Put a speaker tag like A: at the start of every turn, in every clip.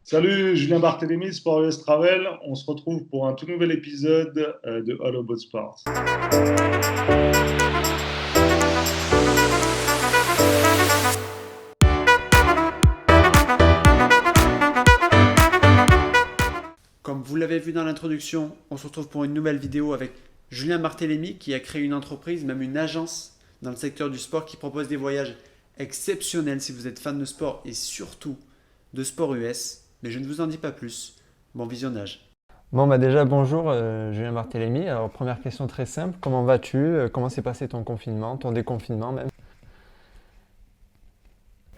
A: Salut, Julien Barthélémy, Sport US Travel. On se retrouve pour un tout nouvel épisode de All About Sports.
B: Comme vous l'avez vu dans l'introduction, on se retrouve pour une nouvelle vidéo avec Julien Barthélémy qui a créé une entreprise, même une agence dans le secteur du sport qui propose des voyages exceptionnels si vous êtes fan de sport et surtout de sport US. Mais je ne vous en dis pas plus. Bon visionnage.
C: Bon, bah déjà, bonjour, Julien Barthélémy. Alors, première question très simple, comment vas-tu? Comment s'est passé ton confinement, ton déconfinement même?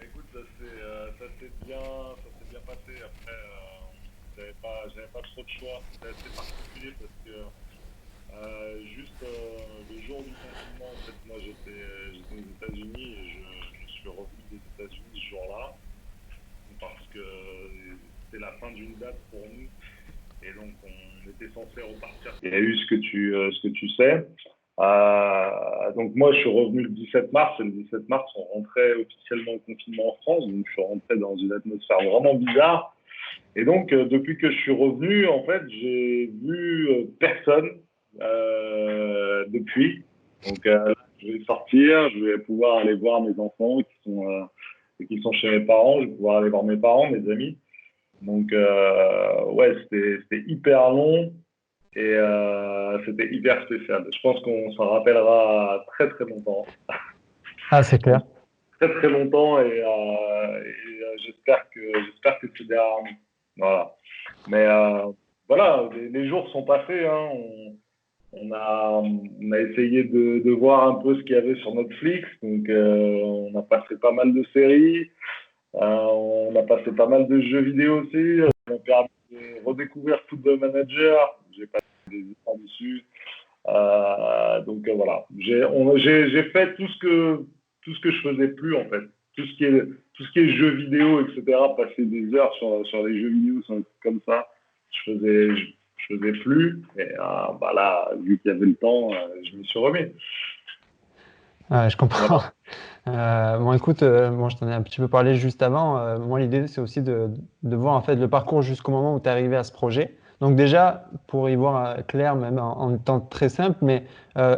A: Écoute, ça s'est bien passé. Après, j'avais pas trop de choix. C'était assez particulier parce que le jour du confinement, en fait, moi j'étais aux États-Unis et je suis revenu des États-Unis ce jour-là parce que c'était la fin d'une date pour nous. Et donc, on était censé repartir. Il y a eu ce que tu sais. Donc, moi, je suis revenu le 17 mars. Et le 17 mars, on rentrait officiellement au confinement en France. Donc, je suis rentré dans une atmosphère vraiment bizarre. Et donc, depuis que je suis revenu, en fait, j'ai vu personne depuis. Donc, je vais sortir. Je vais pouvoir aller voir mes enfants qui sont chez mes parents. Je vais pouvoir aller voir mes parents, mes amis. Donc, ouais, c'était hyper long et c'était hyper spécial. Je pense qu'on s'en rappellera très, très longtemps.
C: Ah, c'est clair.
A: Très, très longtemps j'espère que c'est derrière nous. Voilà. Mais voilà, les jours sont passés. Hein. On a essayé de voir un peu ce qu'il y avait sur Netflix. Donc, on a passé pas mal de séries. On a passé pas mal de jeux vidéo aussi. Ça m'a permis de redécouvrir Football Manager. J'ai passé des heures dessus. Voilà. J'ai fait tout ce que je faisais plus en fait. Tout ce qui est jeux vidéo, etc. Passer des heures sur les jeux vidéo, comme ça, je faisais plus. Et bah là, vu qu'il y avait le temps, je m'y suis remis.
C: Ouais, je comprends.
A: Voilà.
C: Bon, écoute, bon, je t'en ai un petit peu parlé juste avant. Moi, l'idée, c'est aussi de voir en fait le parcours jusqu'au moment où tu es arrivé à ce projet. Donc déjà, pour y voir clair, même en étant très simple, mais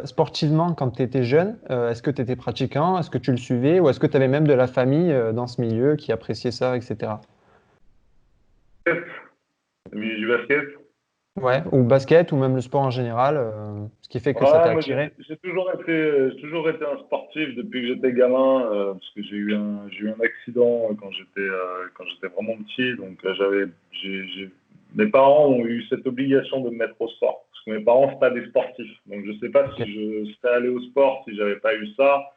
C: sportivement, quand tu étais jeune, est-ce que tu étais pratiquant? Est-ce que tu le suivais? Ou est-ce que tu avais même de la famille dans ce milieu qui appréciait ça, etc.?
A: Le milieu du basket.
C: Ouais, ou basket, ou même le sport en général, ce qui fait que ça
A: Ouais,
C: t'a
A: moi
C: attiré.
A: j'ai toujours été un sportif depuis que j'étais gamin, parce que j'ai eu un accident quand j'étais vraiment petit, donc mes parents ont eu cette obligation de me mettre au sport, parce que mes parents c'est pas des sportifs, donc je sais pas
C: Ok.
A: si je serais allé au sport si j'avais pas eu ça,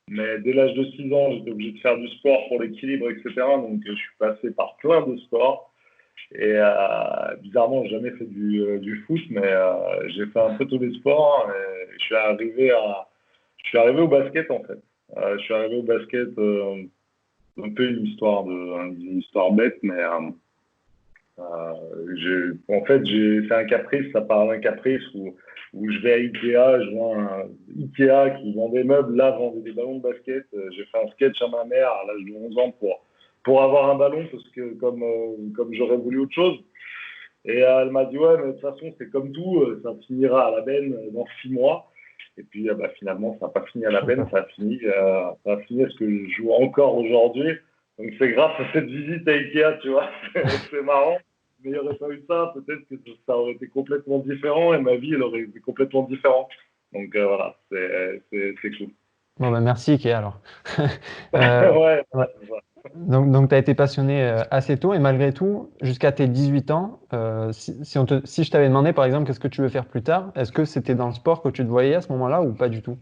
A: mais dès l'âge de 6 ans j'étais obligé de faire du sport pour l'équilibre, etc. Donc je suis passé par plein de sports. Et bizarrement, j'ai jamais fait du foot, mais j'ai fait un peu tous les sports. Et je suis arrivé au basket en fait. Je suis arrivé au basket, un peu une histoire bête, mais en fait, c'est un caprice. Ça part d'un caprice où je vais à Ikea, je vois un Ikea qui vend des meubles, là vendait des ballons de basket. J'ai fait un sketch à ma mère à l'âge de 11 ans pour avoir un ballon parce que comme j'aurais voulu autre chose. Et elle m'a dit, ouais, mais de toute façon, c'est comme tout, ça finira à la benne dans 6 mois. Et puis, bah, finalement, ça n'a pas fini à la benne, ça a fini à ce que je joue encore aujourd'hui. Donc, c'est grâce à cette visite à Ikea, tu vois. C'est marrant. Mais il n'y aurait pas eu ça, peut-être que ça aurait été complètement différent et ma vie, elle aurait été complètement différente. Donc, voilà, c'est cool.
C: Bon, bah merci, Ikea, alors.
A: Ouais,
C: Ouais.
A: c'est ça.
C: Donc tu as été passionné assez tôt et malgré tout, jusqu'à tes 18 ans, si je t'avais demandé par exemple qu'est-ce que tu veux faire plus tard, est-ce que c'était dans le sport que tu te voyais à ce moment-là ou pas du tout?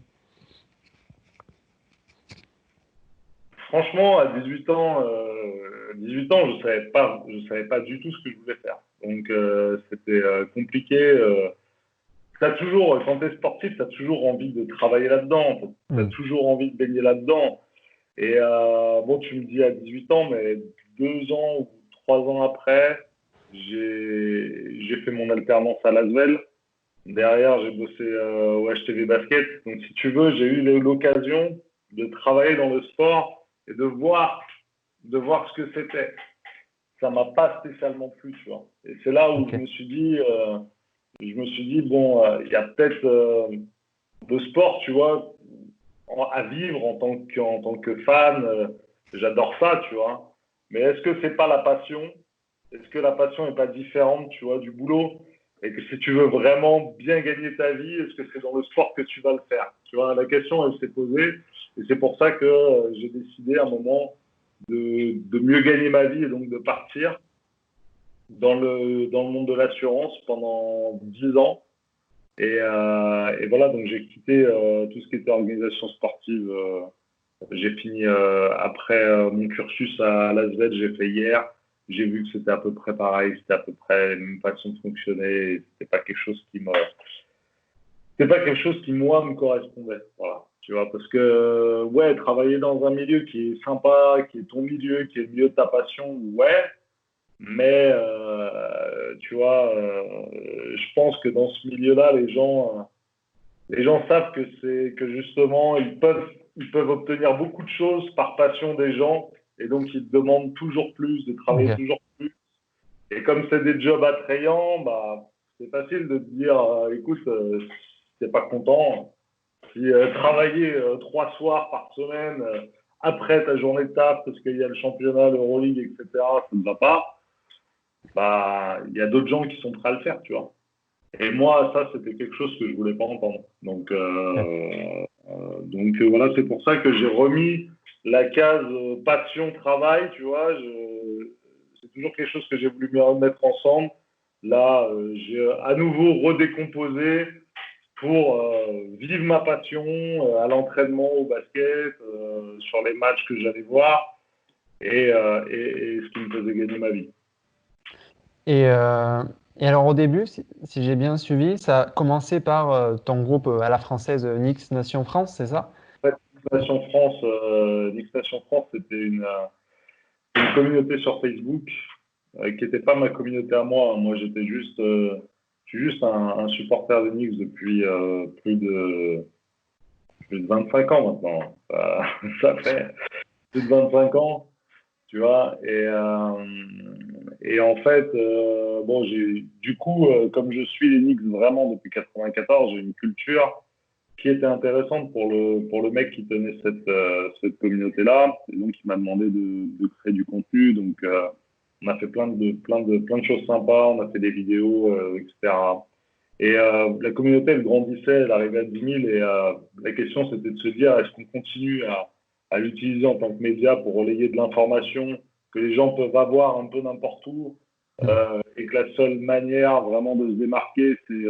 A: Franchement, à 18 ans, je savais pas du tout ce que je voulais faire. Donc, c'était compliqué. Quand tu es sportif, tu as toujours envie de travailler là-dedans. Tu as
C: Hmm.
A: toujours envie de baigner là-dedans. Et bon, tu me dis à 18 ans, mais 2 ans ou 3 ans après, j'ai fait mon alternance à Lasvel. Derrière, j'ai bossé au HTV Basket. Donc, si tu veux, j'ai eu l'occasion de travailler dans le sport et de voir ce que c'était. ça m'a pas spécialement plu, tu vois. Et c'est là où
C: Ok.
A: je me suis dit bon, il y a peut-être de sport, tu vois, à vivre en tant que fan. J'adore ça, tu vois. Mais est-ce que c'est pas la passion? Est-ce que la passion n'est pas différente, tu vois, du boulot? Et que si tu veux vraiment bien gagner ta vie, est-ce que c'est dans le sport que tu vas le faire? Tu vois, la question, elle s'est posée. Et c'est pour ça que j'ai décidé à un moment de mieux gagner ma vie et donc de partir dans le monde de l'assurance pendant 10 ans. Et voilà, donc j'ai quitté tout ce qui était organisation sportive. J'ai fini après mon cursus à Las Vegas, j'ai fait hier. J'ai vu que c'était à peu près pareil, c'était à peu près la même façon de fonctionner. C'était pas quelque chose qui c'était pas quelque chose qui moi me correspondait. Voilà, tu vois, parce que ouais, travailler dans un milieu qui est sympa, qui est ton milieu, qui est le milieu de ta passion, ouais. Mais tu vois, je pense que dans ce milieu-là, les gens savent que c'est que justement ils peuvent obtenir beaucoup de choses par passion des gens et donc ils demandent toujours plus, de travailler
C: Ok.
A: toujours plus. Et comme c'est des jobs attrayants, bah c'est facile de te dire écoute, si t'es pas content, si travailler 3 soirs par semaine après ta journée de taf parce qu'il y a le championnat, l'Euroleague, etc., ça ne va pas. Bah il y a d'autres gens qui sont prêts à le faire, tu vois. Et moi, ça, c'était quelque chose que je voulais pas entendre.
C: Ok.
A: Voilà, c'est pour ça que j'ai remis la case passion travail, tu vois. C'est toujours quelque chose que j'ai voulu mettre ensemble. Là, j'ai à nouveau redécomposé pour vivre ma passion à l'entraînement, au basket, sur les matchs que j'allais voir et ce qui me faisait gagner ma vie.
C: Et, euh, et alors au début, si j'ai bien suivi, ça a commencé par ton groupe à la française Nix Nation France, c'est ça?
A: En fait, Nix Nation France, c'était une communauté sur Facebook qui n'était pas ma communauté à moi. Moi, je suis juste un supporter de Knicks depuis plus de 25 ans maintenant. Ça fait plus de 25 ans, tu vois. Et en fait, bon, du coup, comme je suis les Knicks vraiment depuis 94, j'ai une culture qui était intéressante pour le mec qui tenait cette communauté-là. Et donc, il m'a demandé de créer du contenu. Donc, on a fait plein de choses sympas. On a fait des vidéos, etc. Et la communauté, elle grandissait, elle arrivait à 10 000. Et la question, c'était de se dire, est-ce qu'on continue à l'utiliser en tant que média pour relayer de l'information que les gens peuvent avoir un peu n'importe où et que la seule manière vraiment de se démarquer, c'est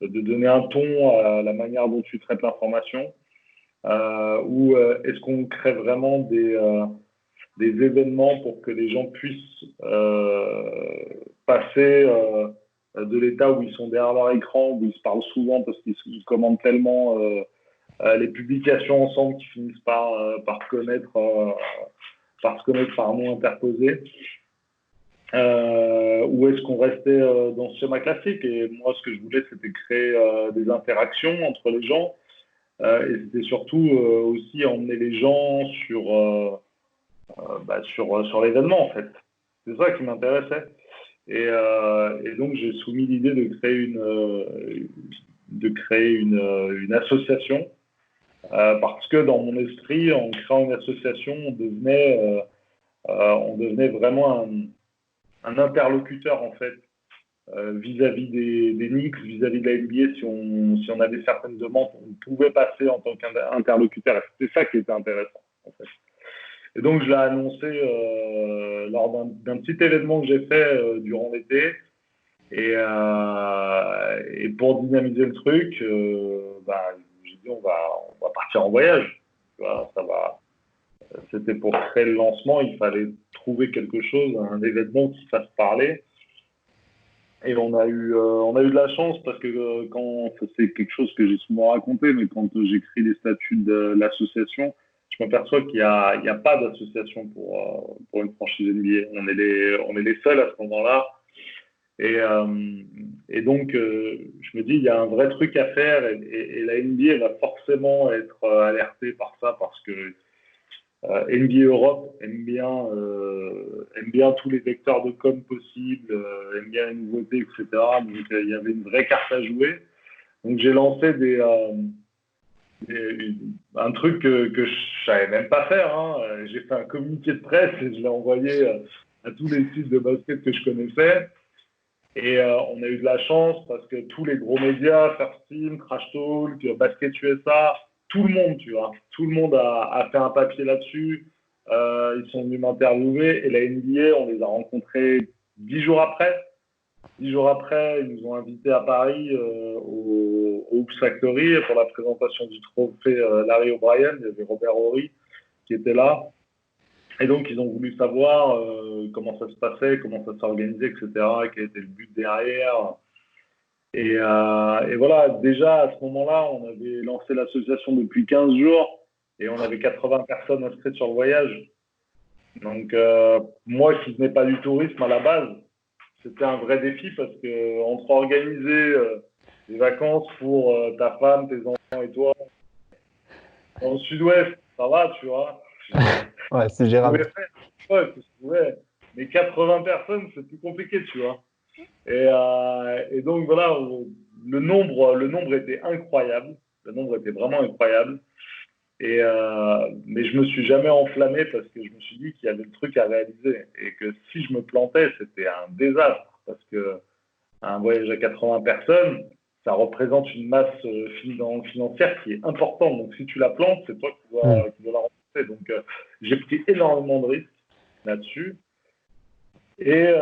A: de donner un ton à la manière dont tu traites l'information ou est-ce qu'on crée vraiment des événements pour que les gens puissent passer de l'état où ils sont derrière leur écran, où ils se parlent souvent parce qu'ils commandent tellement les publications ensemble qui finissent par se connaître par nom interposé. Ou est-ce qu'on restait dans ce schéma classique? Et moi, ce que je voulais, c'était créer des interactions entre les gens. Et c'était surtout aussi emmener les gens sur l'événement, en fait. C'est ça qui m'intéressait. Et donc, j'ai soumis l'idée de créer une association. Parce que dans mon esprit, en créant une association, on devenait vraiment un interlocuteur, en fait, vis-à-vis des Knicks, vis-à-vis de la NBA, si on avait certaines demandes, on pouvait passer en tant qu'interlocuteur. C'est ça qui était intéressant, en fait. Et donc, je l'ai annoncé lors d'un petit événement que j'ai fait durant l'été. Et pour dynamiser le truc, j'ai dit on va partir en voyage. Tu vois, ça va. C'était pour créer le lancement, il fallait trouver quelque chose, un événement qui fasse parler. Et on a eu de la chance parce que quand c'est quelque chose que j'ai souvent raconté, mais quand j'écris les statuts de l'association, je m'aperçois il y a pas d'association pour une franchise NBA. On est les seuls à ce moment-là. Et, et donc, je me dis, il y a un vrai truc à faire et la NBA elle va forcément être alertée par ça parce que NBA Europe aime bien tous les vecteurs de com possibles, aime bien les nouveautés, etc. Donc, il y avait une vraie carte à jouer. Donc, j'ai lancé un truc que je savais même pas faire. Hein. J'ai fait un communiqué de presse et je l'ai envoyé à tous les sites de basket que je connaissais. Et on a eu de la chance parce que tous les gros médias, First Team, Crash Talk, Basket USA, tout le monde, tu vois, tout le monde a fait un papier là-dessus. Ils sont venus m'interviewer et la NBA, on les a rencontrés 10 jours après. 10 jours après, ils nous ont invités à Paris au Hoops Factory pour la présentation du trophée Larry O'Brien. Il y avait Robert Horry qui était là. Et donc, ils ont voulu savoir comment ça se passait, comment ça s'organisait, etc., quel était le but derrière. Et voilà, déjà à ce moment-là, on avait lancé l'association depuis 15 jours et on avait 80 personnes inscrites sur le voyage. Donc, moi qui venais pas du tourisme à la base, c'était un vrai défi parce que entre organiser des vacances pour ta femme, tes enfants et toi, dans le sud-ouest, ça va, tu vois.
C: Ouais, c'est gérable.
A: Ouais, mais 80 personnes, c'est plus compliqué, tu vois. Et donc voilà, le nombre était incroyable. Le nombre était vraiment incroyable. Mais je me suis jamais enflammé parce que je me suis dit qu'il y avait le truc à réaliser et que si je me plantais, c'était un désastre parce que un voyage à 80 personnes, ça représente une masse financière qui est importante. Donc si tu la plantes, c'est toi qui dois la rembourser. Donc j'ai pris énormément de risques là-dessus. Et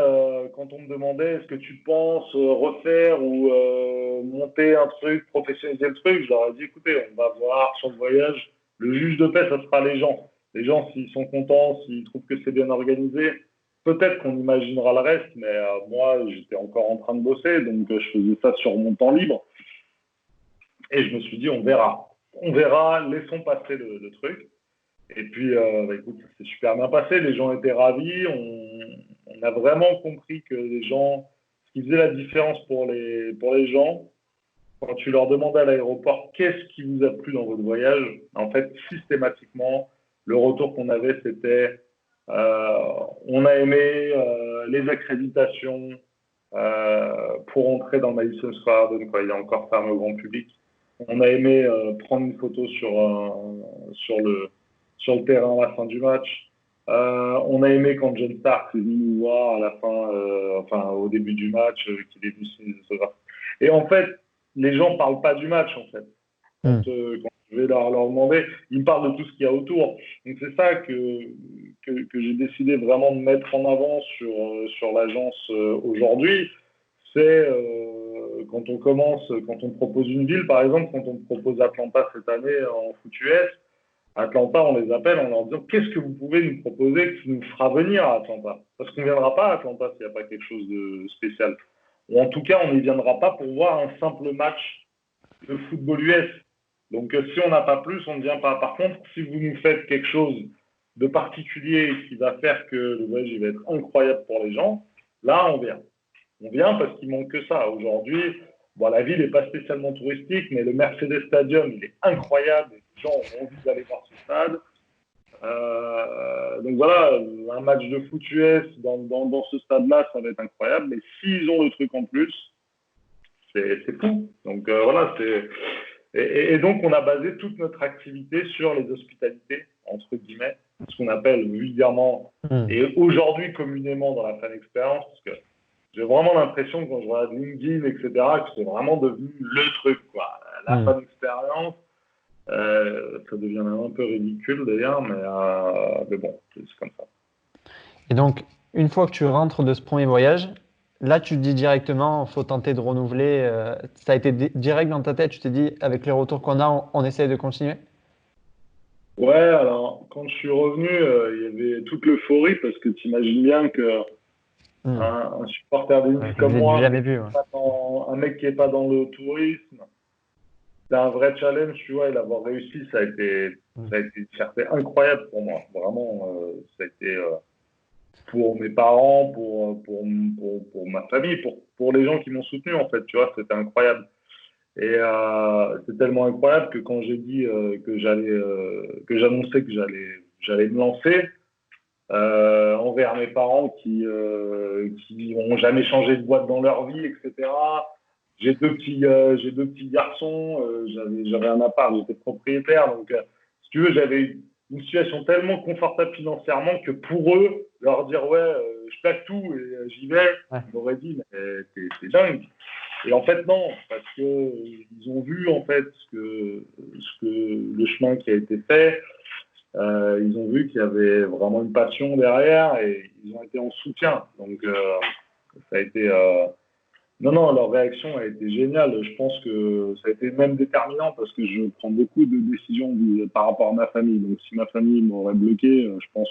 A: quand on me demandait est-ce que tu penses refaire ou monter un truc, professionnaliser le truc, je leur ai dit écoutez, on va voir sur le voyage. Le juge de paix, ça sera les gens. Les gens, s'ils sont contents, s'ils trouvent que c'est bien organisé, peut-être qu'on imaginera le reste, mais moi, j'étais encore en train de bosser, donc je faisais ça sur mon temps libre. Et je me suis dit, on verra. On verra, laissons passer le truc. Et puis, écoute, ça s'est super bien passé. Les gens étaient ravis. On a vraiment compris que les gens, ce qui faisait la différence pour les gens, quand tu leur demandais à l'aéroport qu'est-ce qui vous a plu dans votre voyage, en fait, systématiquement, le retour qu'on avait, c'était on a aimé les accréditations pour entrer dans Madison Square Garden, quoi. Il est encore fermé au grand public. On a aimé prendre une photo sur le terrain à la fin du match. On a aimé quand John Stark est venu nous voir à la fin, au début du match, qu'il est venu signer des autographes. Et en fait, les gens parlent pas du match, en fait. Quand je vais leur demander, ils me parlent de tout ce qu'il y a autour. Donc c'est ça que j'ai décidé vraiment de mettre en avant sur l'agence aujourd'hui. C'est quand on propose une ville, par exemple, quand on propose Atlanta cette année en foot US, Atlanta, on les appelle en leur disant qu'est-ce que vous pouvez nous proposer qui nous fera venir à Atlanta? Parce qu'on ne viendra pas à Atlanta s'il n'y a pas quelque chose de spécial. Ou en tout cas, on n'y viendra pas pour voir un simple match de football US. Donc si on n'a pas plus, on ne vient pas. Par contre, si vous nous faites quelque chose de particulier qui va faire que le voyage va être incroyable pour les gens, là, on vient. On vient parce qu'il manque que ça. Aujourd'hui, bon, la ville n'est pas spécialement touristique, mais le Mercedes Stadium, il est incroyable. Les gens ont envie d'aller voir ce stade. Donc voilà, un match de foot US dans ce stade-là, ça va être incroyable. Mais s'ils ont le truc en plus, c'est fou. Donc voilà, et donc on a basé toute notre activité sur les hospitalités, entre guillemets, ce qu'on appelle vulgairement et aujourd'hui communément dans la fan expérience, parce que j'ai vraiment l'impression que quand je regarde LinkedIn, etc., que c'est vraiment devenu le truc, quoi. La fan expérience, ça devient même un peu ridicule d'ailleurs, mais bon, c'est comme ça.
C: Et donc, une fois que tu rentres de ce premier voyage, là, tu te dis directement, il faut tenter de renouveler. Ça a été direct dans ta tête, tu t'es dit, avec les retours qu'on a, on essaye de continuer?
A: Ouais, alors, quand je suis revenu, il y avait toute l'euphorie, parce que tu imagines bien que un supporter des Knicks comme moi,
C: jamais vu,
A: un mec qui n'est pas dans le tourisme, c'est un vrai challenge, tu vois, et l'avoir réussi, ça a été une fierté incroyable pour moi. Vraiment, ça a été pour mes parents, pour ma famille, pour les gens qui m'ont soutenu, en fait, tu vois, c'était incroyable. Et c'est tellement incroyable que quand j'ai dit que j'annonçais que j'allais me lancer envers mes parents qui ont jamais changé de boîte dans leur vie, etc. J'ai deux petits garçons, j'avais un appart, j'étais propriétaire, donc si tu veux, j'avais une situation tellement confortable financièrement que pour eux, leur dire ouais, je plaque tout et j'y vais,
C: Ouais.
A: ils m'auraient dit mais t'es dingue. Et en fait non, parce que ils ont vu en fait le chemin qui a été fait. Ils ont vu qu'il y avait vraiment une passion derrière et ils ont été en soutien. Donc ça a été non, leur réaction a été géniale. Je pense que ça a été même déterminant parce que je prends beaucoup de décisions par rapport à ma famille. Donc, si ma famille m'aurait bloqué, je pense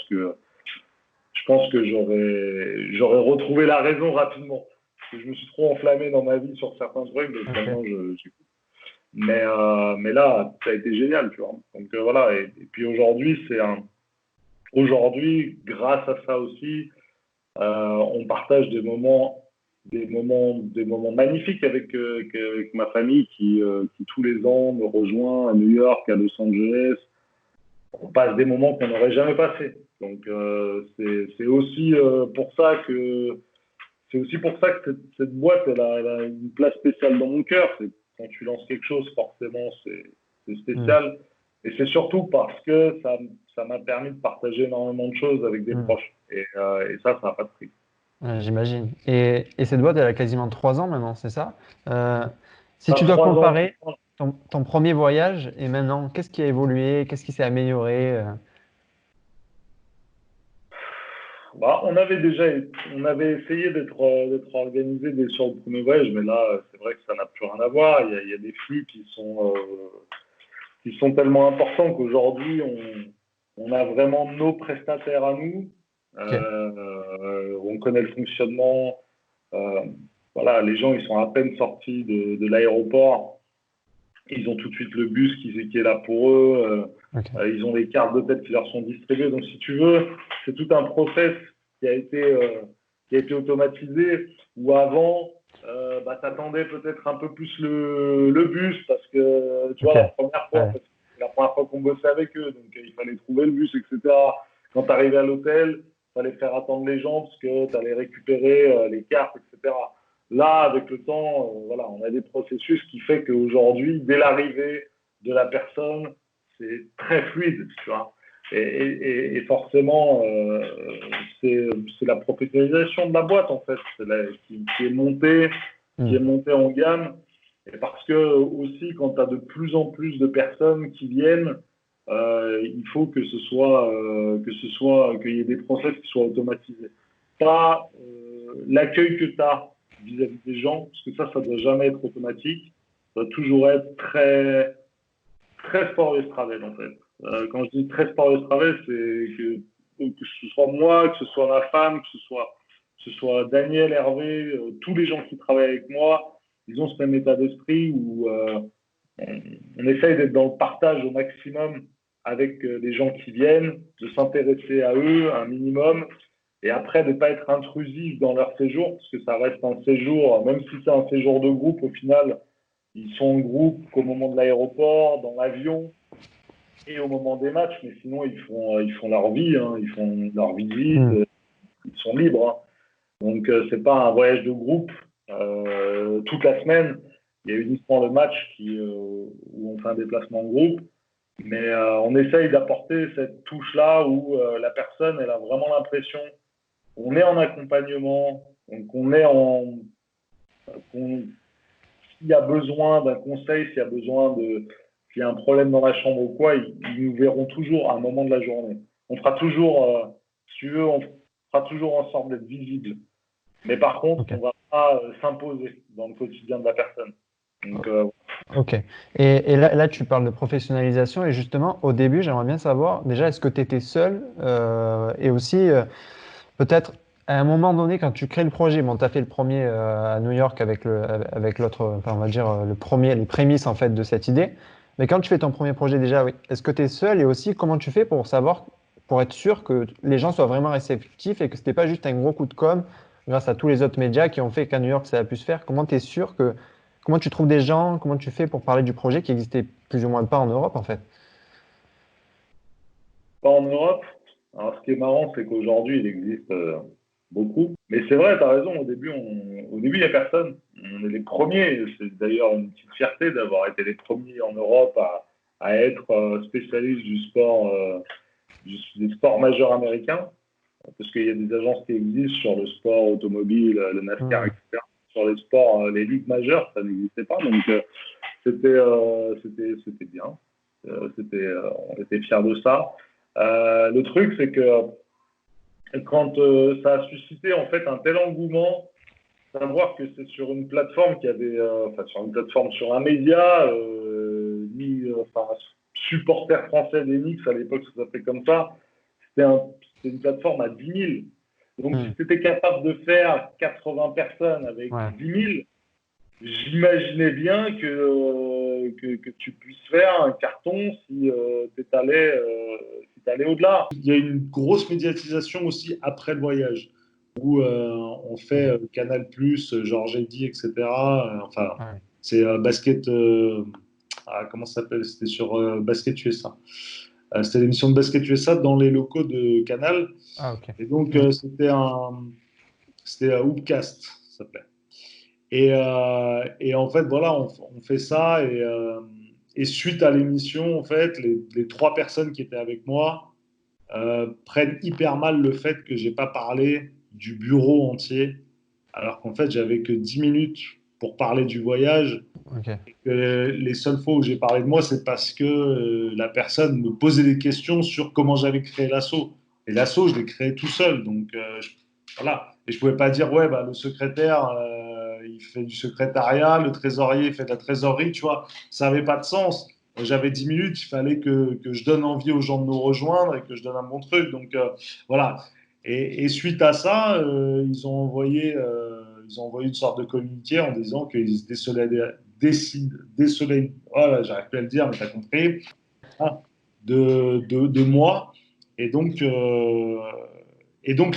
A: que j'aurais retrouvé la raison rapidement. Parce que je me suis trop enflammé dans ma vie sur certains trucs. Donc, maintenant, mais là, ça a été génial, tu vois. Donc, voilà. Et puis aujourd'hui, aujourd'hui, grâce à ça aussi, on partage des moments magnifiques avec ma famille qui tous les ans me rejoint à New York, à Los Angeles. On passe des moments qu'on n'aurait jamais passés. Donc c'est aussi pour ça que cette boîte elle a une place spéciale dans mon cœur. C'est quand tu lances quelque chose, forcément c'est spécial. Et c'est surtout parce que ça m'a permis de partager énormément de choses avec des proches. Et ça n'a pas de prix.
C: J'imagine. Et cette boîte, elle a quasiment 3 ans maintenant, c'est ça? Si tu dois
A: 3 ans.
C: comparer ton premier voyage et maintenant, qu'est-ce qui a évolué? Qu'est-ce qui s'est amélioré?
A: Bah, on avait essayé d'être organisé sur le premier voyage, mais là, c'est vrai que ça n'a plus rien à voir. Il y a des flux qui sont tellement importants qu'aujourd'hui, on a vraiment nos prestataires à nous.
C: Ok.
A: On connaît le fonctionnement. Voilà, les gens, ils sont à peine sortis de l'aéroport. Ils ont tout de suite le bus qui est là pour eux.
C: Ok.
A: Ils ont des cartes de tête qui leur sont distribuées. Donc, si tu veux, c'est tout un process qui a été automatisé. Où avant, t'attendais peut-être un peu plus le bus parce que, tu vois,
C: Ok.
A: la première fois,
C: Ouais.
A: parce que c'est la première fois qu'on bossait avec eux. Donc, il fallait trouver le bus, etc. Quand tu arrivais à l'hôtel, il fallait faire attendre les gens parce que tu allais récupérer les cartes, etc. Là, avec le temps, voilà, on a des processus qui fait qu'aujourd'hui, dès l'arrivée de la personne, c'est très fluide, tu vois. Et forcément, c'est la professionnalisation de la boîte, en fait, qui est montée en gamme. Et parce que aussi, quand tu as de plus en plus de personnes qui viennent, il faut qu'il y ait des process qui soient automatisés. Pas l'accueil que tu as vis-à-vis des gens, parce que ça doit jamais être automatique. Ça doit toujours être très, très sport et travel, en fait. Quand je dis très sport et travel, c'est que ce soit moi, que ce soit ma femme, que ce soit Daniel, Hervé, tous les gens qui travaillent avec moi, ils ont ce même état d'esprit où on essaye d'être dans le partage au maximum avec les gens qui viennent, de s'intéresser à eux un minimum, et après de ne pas être intrusif dans leur séjour, parce que ça reste un séjour, même si c'est un séjour de groupe, au final, ils sont en groupe qu'au moment de l'aéroport, dans l'avion, et au moment des matchs, mais sinon ils font leur vie, hein, ils font leur visite, ils sont libres. Hein. Donc c'est pas un voyage de groupe toute la semaine. Il y a uniquement le match où on fait un déplacement en groupe, mais on essaye d'apporter cette touche-là où la personne elle a vraiment l'impression qu'on est en accompagnement, donc s'il y a besoin d'un conseil, s'il y a un problème dans la chambre ou quoi, ils nous verront toujours à un moment de la journée. On fera toujours, si tu veux, on fera toujours en sorte d'être visible. Mais par contre, on ne va pas s'imposer dans le quotidien de la personne. Donc,
C: Ok. Et là, tu parles de professionnalisation. Et justement, au début, j'aimerais bien savoir, déjà, est-ce que tu étais seul et aussi, peut-être, à un moment donné, quand tu crées le projet, bon, tu as fait le premier à New York avec l'autre, enfin, on va dire, les prémices, en fait, de cette idée. Mais quand tu fais ton premier projet, déjà, oui, est-ce que tu es seul et aussi, comment tu fais pour savoir, pour être sûr que les gens soient vraiment réceptifs et que ce n'était pas juste un gros coup de com' grâce à tous les autres médias qui ont fait qu'à New York, ça a pu se faire? Comment tu es sûr que comment tu trouves des gens? Comment tu fais pour parler du projet qui existait plus ou moins pas en Europe, en fait?
A: pas en Europe. Alors, ce qui est marrant, c'est qu'aujourd'hui, il existe beaucoup. Mais c'est vrai, tu as raison, au début, il n'y a personne. On est les premiers. C'est d'ailleurs une petite fierté d'avoir été les premiers en Europe à être spécialistes du sport, des sports majeurs américains. Parce qu'il y a des agences qui existent sur le sport automobile, le NASCAR, etc. Sur les sports, les ligues majeures, ça n'existait pas. Donc, c'était bien. On était fiers de ça. Le truc, c'est que quand ça a suscité en fait un tel engouement, savoir que c'est sur une plateforme qui avait, sur un média, supporter français d'Enix, à l'époque ça s'appelait comme ça, c'était une plateforme à 10 000. Donc si tu étais capable de faire 80 personnes avec 10 000, j'imaginais bien que tu puisses faire un carton si tu allais au-delà.
D: Il y a une grosse médiatisation aussi après le voyage, où on fait Canal+, Georges Eddy, etc. C'est basket... comment ça s'appelle? C'était sur Basket USA. C'était l'émission de Basket USA dans les locaux de Canal. Et donc, c'était Hoopcast, ça s'appelait. Et en fait, voilà, on fait ça. Et suite à l'émission, en fait, les 3 personnes qui étaient avec moi prennent hyper mal le fait que j'ai pas parlé du bureau entier, alors qu'en fait, j'avais que 10 minutes pour parler du voyage. Et que les seules fois où j'ai parlé de moi, c'est parce que la personne me posait des questions sur comment j'avais créé l'asso. Et l'asso, je l'ai créé tout seul. Donc, voilà. Et je pouvais pas dire, ouais, bah, le secrétaire, il fait du secrétariat, le trésorier fait de la trésorerie, tu vois. Ça n'avait pas de sens. J'avais 10 minutes, il fallait que je donne envie aux gens de nous rejoindre et que je donne un bon truc. Donc, voilà. Et suite à ça, ils ont envoyé une sorte de communiqué en disant qu'ils étaient voilà, j'arrive plus à le dire, mais tu as compris, de moi. Et donc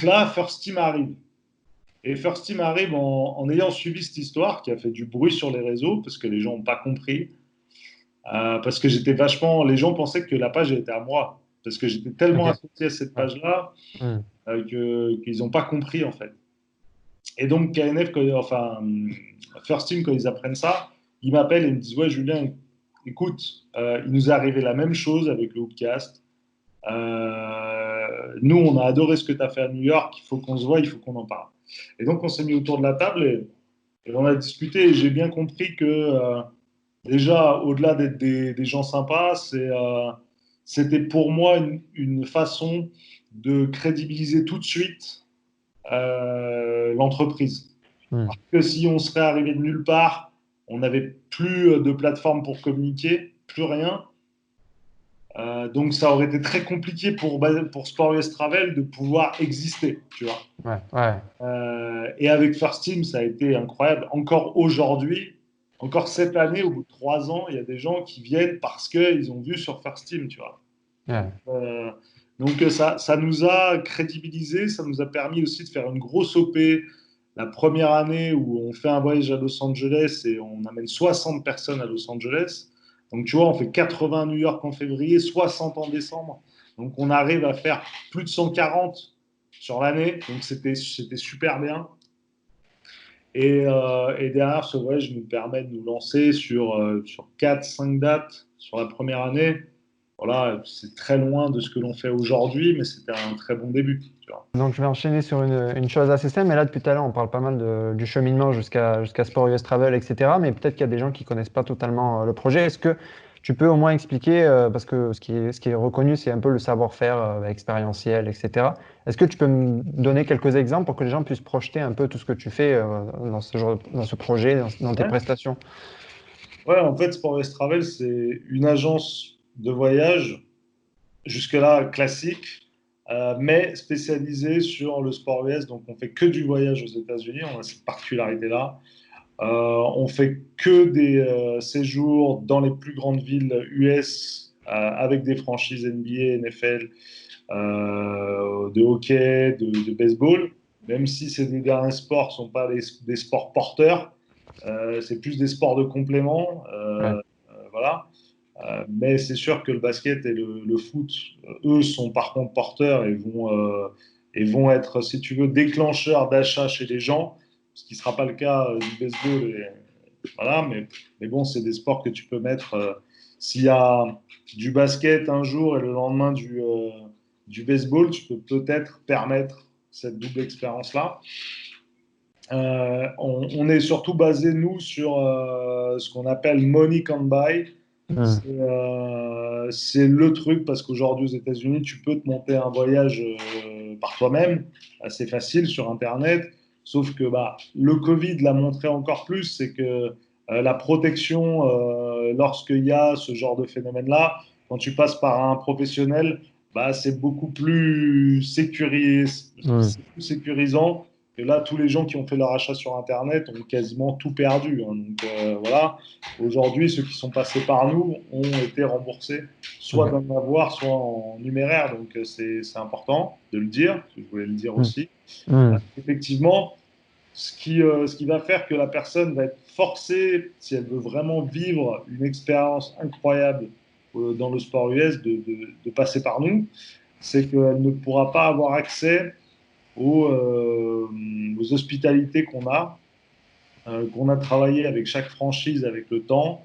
D: là, First Team arrive. Et First Team arrive en ayant suivi cette histoire qui a fait du bruit sur les réseaux parce que les gens n'ont pas compris. Parce que j'étais vachement. Les gens pensaient que la page était à moi. Parce que j'étais tellement associé à cette page-là qu'ils n'ont pas compris, en fait. Et donc, KNF, First Team, quand ils apprennent ça, ils m'appellent et me disent, ouais, Julien, écoute, il nous est arrivé la même chose avec le Hoopcast. Nous, on a adoré ce que tu as fait à New York. Il faut qu'on se voit, il faut qu'on en parle. Et donc, on s'est mis autour de la table et on a discuté. Et j'ai bien compris que déjà, au-delà d'être des gens sympas, c'était pour moi une façon de crédibiliser tout de suite l'entreprise. Parce que si on serait arrivé de nulle part, on n'avait plus de plateforme pour communiquer, plus rien. Donc ça aurait été très compliqué pour Sport US Travel de pouvoir exister, tu vois. Et avec First Team, ça a été incroyable. Encore aujourd'hui, encore cette année, au bout de 3 ans, il y a des gens qui viennent parce qu'ils ont vu sur First Team, tu vois. Donc ça nous a crédibilisé, ça nous a permis aussi de faire une grosse OP la première année où on fait un voyage à Los Angeles et on amène 60 personnes à Los Angeles. Donc tu vois, on fait 80 à New York en février, 60 en décembre. Donc on arrive à faire plus de 140 sur l'année. Donc c'était super bien. Et derrière, ce voyage nous permet de nous lancer sur 4-5 dates sur la première année. Voilà, c'est très loin de ce que l'on fait aujourd'hui, mais c'était un très bon début. Tu vois.
C: Donc, je vais enchaîner sur une chose assez simple. Mais là, depuis tout à l'heure, on parle pas mal du cheminement jusqu'à Sport US Travel, etc. Mais peut-être qu'il y a des gens qui connaissent pas totalement le projet. Est-ce que tu peux au moins expliquer, parce que ce qui est reconnu, c'est un peu le savoir-faire expérientiel, etc. Est-ce que tu peux me donner quelques exemples pour que les gens puissent projeter un peu tout ce que tu fais dans ce projet, dans tes prestations?
D: Ouais, en fait, Sport US Travel, c'est une agence de voyage, jusque-là classique, mais spécialisée sur le sport US. Donc, on fait que du voyage aux États-Unis. On a cette particularité-là. On fait que des séjours dans les plus grandes villes US avec des franchises NBA, NFL, de hockey, de baseball. Même si ces deux derniers sports ne sont pas des sports porteurs, c'est plus des sports de complément. Voilà. Mais c'est sûr que le basket et le foot, eux, sont par contre porteurs et vont être, si tu veux, déclencheurs d'achat chez les gens, ce qui ne sera pas le cas du baseball. Voilà, mais bon, c'est des sports que tu peux mettre. S'il y a du basket un jour et le lendemain du baseball, tu peux peut-être permettre cette double expérience-là. On est surtout basé, nous, sur ce qu'on appelle Money Can Buy. C'est le truc parce qu'aujourd'hui aux États-Unis, tu peux te monter un voyage par toi-même, assez facile sur Internet. Sauf que le Covid l'a montré encore plus, c'est que la protection, lorsqu'il y a ce genre de phénomène-là, quand tu passes par un professionnel, c'est beaucoup plus sécurisant. Et là, tous les gens qui ont fait leur achat sur Internet ont quasiment tout perdu. Hein. Donc voilà, aujourd'hui, ceux qui sont passés par nous ont été remboursés, soit d'un avoir, soit en numéraire. Donc c'est important de le dire, je voulais le dire aussi. Effectivement, ce qui va faire que la personne va être forcée, si elle veut vraiment vivre une expérience incroyable dans le sport US, de passer par nous, c'est qu'elle ne pourra pas avoir accès aux hospitalités qu'on a travaillé avec chaque franchise avec le temps.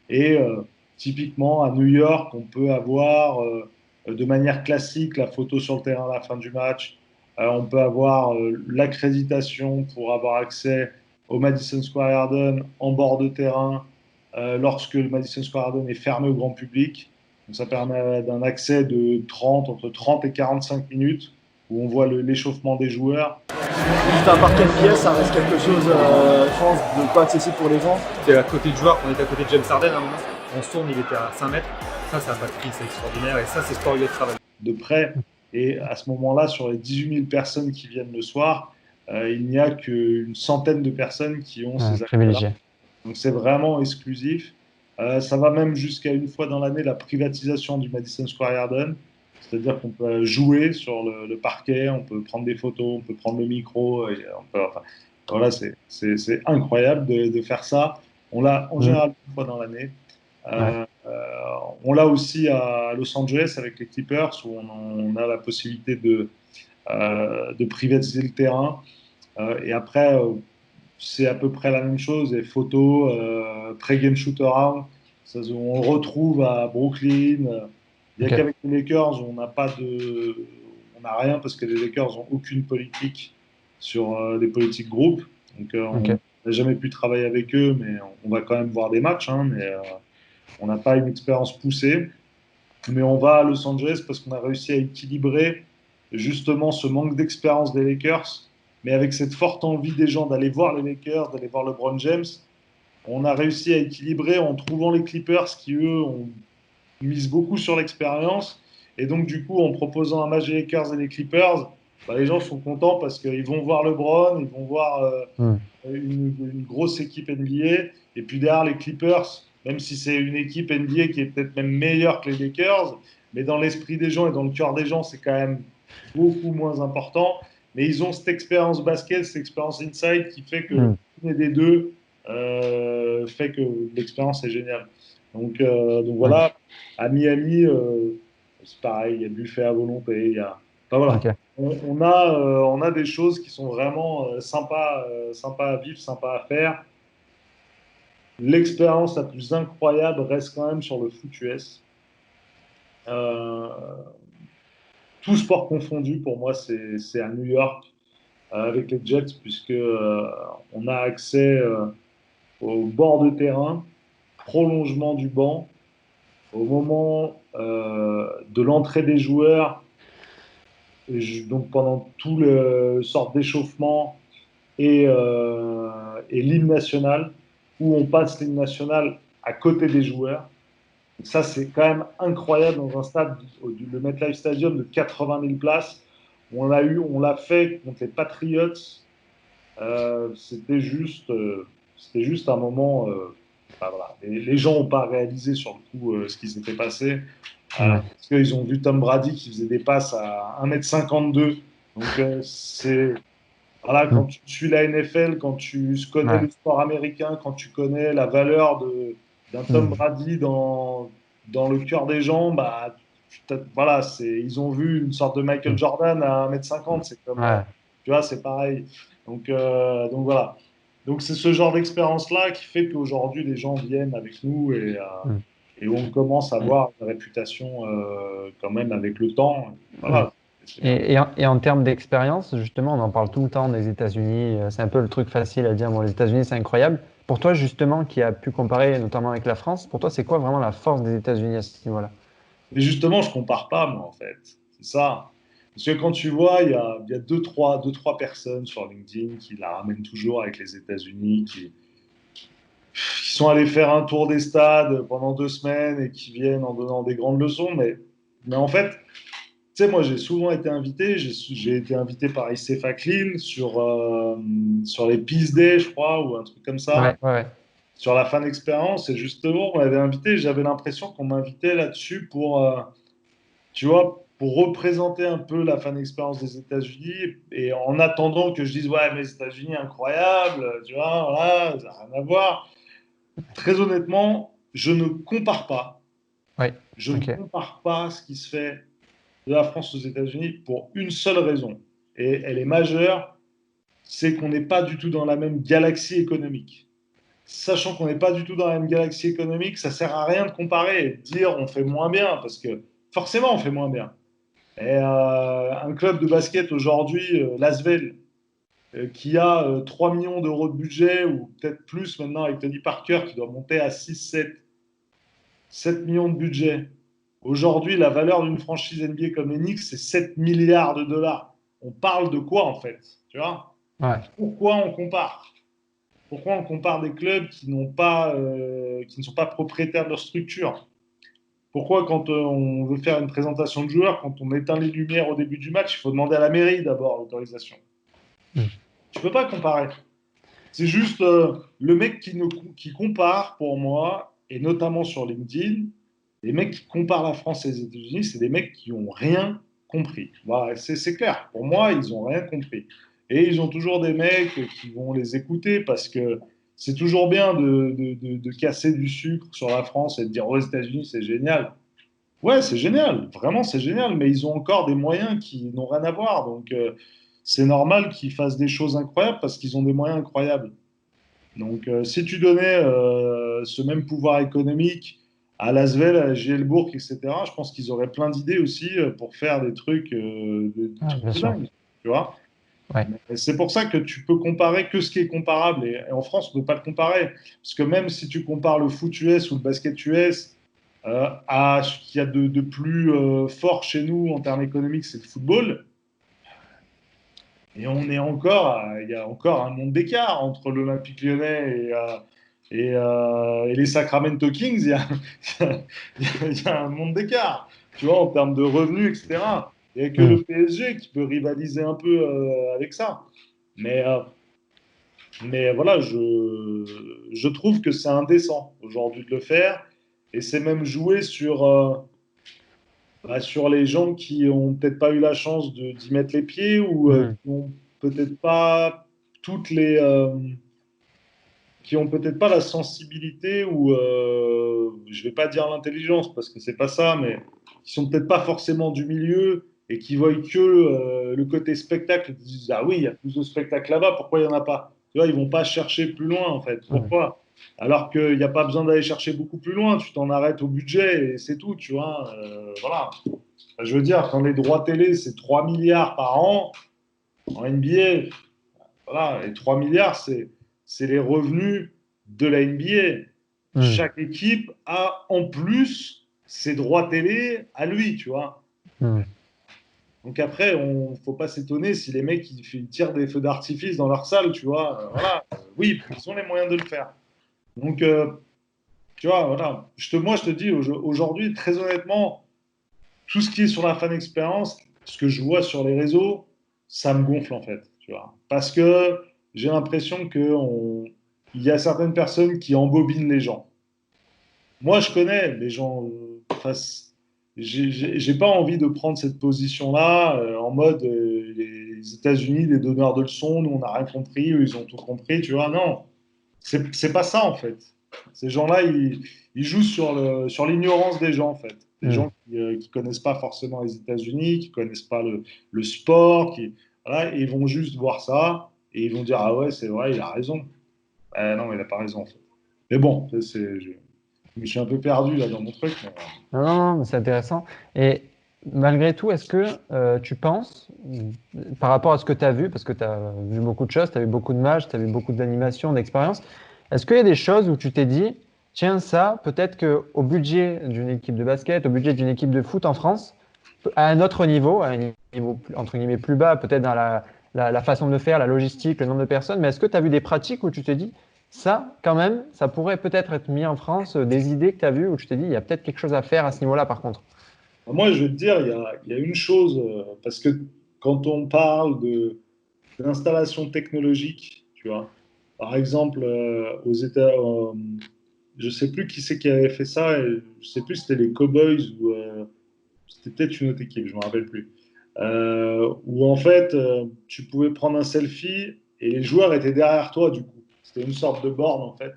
D: Et typiquement, à New York, on peut avoir de manière classique la photo sur le terrain à la fin du match. On peut avoir l'accréditation pour avoir accès au Madison Square Garden en bord de terrain lorsque le Madison Square Garden est fermé au grand public. Donc ça permet d'un accès entre 30 et 45 minutes où on voit l'échauffement des joueurs.
E: Juste un parquet de pièces, ça reste quelque chose, je pense, de pas accessible pour les gens.
F: C'est à côté du joueur, on était à côté de James Harden à un moment. On se tourne, il était à 5 mètres. Ça n'a pas de prix, c'est extraordinaire. Et ça, c'est sport de travail.
D: De près. Et à ce moment-là, sur les 18 000 personnes qui viennent le soir, il n'y a qu'une centaine de personnes qui ont ces accès-là. Donc c'est vraiment exclusif. Ça va même jusqu'à une fois dans l'année la privatisation du Madison Square Garden. C'est-à-dire qu'on peut jouer sur le parquet, on peut prendre des photos, on peut prendre le micro. Voilà, c'est incroyable de faire ça. On l'a en général une fois dans l'année. On l'a aussi à Los Angeles avec les Clippers où on a la possibilité de privatiser le terrain. Et après, c'est à peu près la même chose. Les photos, pré-game shoot-around, on le retrouve à Brooklyn. Il n'y a qu'avec les Lakers, on n'a rien parce que les Lakers n'ont aucune politique sur les politiques groupes. Donc, on n'a jamais pu travailler avec eux, mais on va quand même voir des matchs. Hein, mais on n'a pas une expérience poussée. Mais on va à Los Angeles parce qu'on a réussi à équilibrer justement ce manque d'expérience des Lakers, mais avec cette forte envie des gens d'aller voir les Lakers, d'aller voir LeBron James. On a réussi à équilibrer en trouvant les Clippers qui, eux, misent beaucoup sur l'expérience. Et donc, du coup, en proposant un match des Lakers et des Clippers, les gens sont contents parce qu'ils vont voir LeBron, ils vont voir une grosse équipe NBA. Et puis derrière, les Clippers, même si c'est une équipe NBA qui est peut-être même meilleure que les Lakers, mais dans l'esprit des gens et dans le cœur des gens, c'est quand même beaucoup moins important. Mais ils ont cette expérience basket, cette expérience inside qui fait que l'une des deux fait que l'expérience est géniale. Donc voilà, à Miami, c'est pareil, il y a buffet à volonté. Voilà. On a des choses qui sont vraiment sympas à vivre, sympas à faire. L'expérience la plus incroyable reste quand même sur le foot US. Tout sport confondu, pour moi, c'est à New York avec les Jets, puisque on a accès au bord de terrain, prolongement du banc, au moment de l'entrée des joueurs, donc pendant tout le sort d'échauffement et l'hymne national, où on passe l'hymne national à côté des joueurs. Donc ça, c'est quand même incroyable dans un stade, le MetLife Stadium de 80 000 places. On l'a fait contre les Patriots. C'était juste un moment. Voilà. Les gens n'ont pas réalisé sur le coup ce qui s'était passé. Parce qu'ils ont vu Tom Brady qui faisait des passes à 1m52. Donc, voilà, quand tu suis la NFL, quand tu connais le sport américain, quand tu connais la valeur d'un Tom Brady dans dans le cœur des gens, bah, voilà, ils ont vu une sorte de Michael Jordan à 1,50 m. C'est comme,
C: Ouais.
D: tu vois, c'est pareil. Donc voilà. Donc c'est ce genre d'expérience-là qui fait qu'aujourd'hui les gens viennent avec nous
C: Mm.
D: et on commence à avoir une réputation quand même avec le temps. Voilà. C'est bien.
C: Et en termes d'expérience, justement, on en parle tout le temps des États-Unis. C'est un peu le truc facile à dire. Bon, les États-Unis, c'est incroyable. Pour toi, justement, qui a pu comparer notamment avec la France, pour toi, c'est quoi vraiment la force des États-Unis à ce niveau-là?
D: Mais justement, je compare pas, moi, en fait. C'est ça. Parce que quand tu vois, il y a deux, trois personnes sur LinkedIn qui la ramènent toujours avec les États-Unis, qui sont allés faire un tour des stades pendant 2 semaines et qui viennent en donnant des grandes leçons. Mais en fait, tu sais, moi, j'ai souvent été invité. J'ai été invité par ICFA Clean sur les Peace Day, je crois, ou un truc comme ça,
C: Ouais, ouais, ouais.
D: sur la fan expérience. Et justement, on m'avait invité. J'avais l'impression qu'on m'invitait là-dessus tu vois, pour représenter un peu la fan expérience des États-Unis et en attendant que je dise, ouais, mais les États-Unis, incroyable, tu vois, voilà, ça n'a rien à voir. Très honnêtement, je ne compare pas.
C: Ouais,
D: Je ne
C: ok.
D: compare pas ce qui se fait de la France aux États-Unis pour une seule raison. Et elle est majeure, c'est qu'on n'est pas du tout dans la même galaxie économique. Sachant qu'on n'est pas du tout dans la même galaxie économique, ça sert à rien de comparer et de dire on fait moins bien, parce que forcément on fait moins bien. Et un club de basket aujourd'hui, l'Asvel, qui a 3 millions d'euros de budget, ou peut-être plus maintenant avec Tony Parker, qui doit monter à 7 millions de budget. Aujourd'hui, la valeur d'une franchise NBA comme les Knicks, c'est 7 milliards de dollars. On parle de quoi en fait? Tu vois?
C: Ouais.
D: Pourquoi on compare? Pourquoi on compare des clubs qui ne sont pas propriétaires de leur structure? Pourquoi, quand on veut faire une présentation de joueurs, quand on éteint les lumières au début du match, il faut demander à la mairie d'abord l'autorisation?
C: Mm.
D: Tu peux pas comparer. C'est juste le mec qui compare, pour moi, et notamment sur LinkedIn, les mecs qui comparent la France et les États-Unis, c'est des mecs qui n'ont rien compris. Voilà, c'est clair. Pour moi, ils n'ont rien compris. Et ils ont toujours des mecs qui vont les écouter parce que c'est toujours bien de casser du sucre sur la France et de dire aux États-Unis, c'est génial. Ouais, c'est génial, vraiment c'est génial, mais ils ont encore des moyens qui n'ont rien à voir. Donc c'est normal qu'ils fassent des choses incroyables parce qu'ils ont des moyens incroyables. Donc si tu donnais ce même pouvoir économique à Lasvel, à Gielbourg, etc., je pense qu'ils auraient plein d'idées aussi pour faire des
C: Ah,
D: trucs
C: bien
D: de
C: sûr.
D: dingue. Tu vois?
C: Ouais.
D: Mais c'est pour ça que tu peux comparer que ce qui est comparable. Et en France, on ne peut pas le comparer. Parce que même si tu compares le foot US ou le basket US à ce qu'il y a de plus fort chez nous en termes économiques, c'est le football. Et il y a encore un monde d'écart entre l'Olympique Lyonnais et les Sacramento Kings. Il y a un monde d'écart, tu vois, en termes de revenus, etc. Il n'y a que
C: Mm.
D: le PSG qui peut rivaliser un peu avec ça. Mais, euh, mais voilà, je trouve que c'est indécent aujourd'hui de le faire. Et c'est même jouer sur les gens qui ont peut-être pas eu la chance d'y mettre les pieds
C: Mm.
D: toutes les, qui ont peut-être pas la sensibilité ou je vais pas dire l'intelligence parce que c'est pas ça, mais qui sont peut-être pas forcément du milieu et qui voient que le côté spectacle. Ils disent ah oui, il y a plus de spectacles là-bas, pourquoi il y en a pas? Tu vois, ils vont pas chercher plus loin en fait.
C: Mm.
D: Pourquoi? Alors qu'il n'y a pas besoin d'aller chercher beaucoup plus loin, tu t'en arrêtes au budget et c'est tout, tu vois. Voilà. Enfin, je veux dire, quand les droits télé, c'est 3 milliards par an, en NBA, voilà, et 3 milliards, c'est les revenus de la NBA.
C: Mm.
D: Chaque équipe a en plus ses droits télé à lui, tu vois.
C: Mm.
D: Donc après, on faut pas s'étonner si les mecs ils tirent des feux d'artifice dans leur salle, tu vois. Voilà, oui, ils ont les moyens de le faire. Donc, tu vois, voilà. Moi, je te dis, aujourd'hui, très honnêtement, tout ce qui est sur la fan expérience, ce que je vois sur les réseaux, ça me gonfle en fait, tu vois. Parce que j'ai l'impression il y a certaines personnes qui embobinent les gens. Moi, je connais les gens. J'ai pas envie de prendre cette position-là en mode les États-Unis, les donneurs de leçons, nous on n'a rien compris, eux ils ont tout compris, tu vois. Non, c'est pas ça en fait. Ces gens-là, ils jouent sur l'ignorance des gens, en fait. Des gens qui ne connaissent pas forcément les États-Unis, qui ne connaissent pas le sport, voilà, et ils vont juste voir ça et ils vont dire ah ouais, c'est vrai, il a raison. Non, il n'a pas raison, en fait. Mais bon, je me suis un peu perdu là dans mon truc.
C: Non, non, non, mais c'est intéressant. Et malgré tout, est-ce que tu penses, par rapport à ce que tu as vu, parce que tu as vu beaucoup de choses, tu as vu beaucoup de matchs, tu as vu beaucoup d'animations, d'expériences, est-ce qu'il y a des choses où tu t'es dit, tiens, ça, peut-être qu'au budget d'une équipe de basket, au budget d'une équipe de foot en France, à un autre niveau, à un niveau entre guillemets plus bas, peut-être dans la façon de le faire, la logistique, le nombre de personnes, mais est-ce que tu as vu des pratiques où tu t'es dit, ça, quand même, ça pourrait peut-être être mis en France, des idées que tu as vues où tu t'es dit, il y a peut-être quelque chose à faire à ce niveau-là, par contre.
D: Moi, je vais te dire, il y a une chose, parce que quand on parle d'installation technologique, tu vois, par exemple, aux États, je sais plus qui c'est qui avait fait ça, et je sais plus si c'était les Cowboys ou c'était peut-être une autre équipe, je me rappelle plus. Où en fait, tu pouvais prendre un selfie et les joueurs étaient derrière toi, du coup. C'était une sorte de borne, en fait,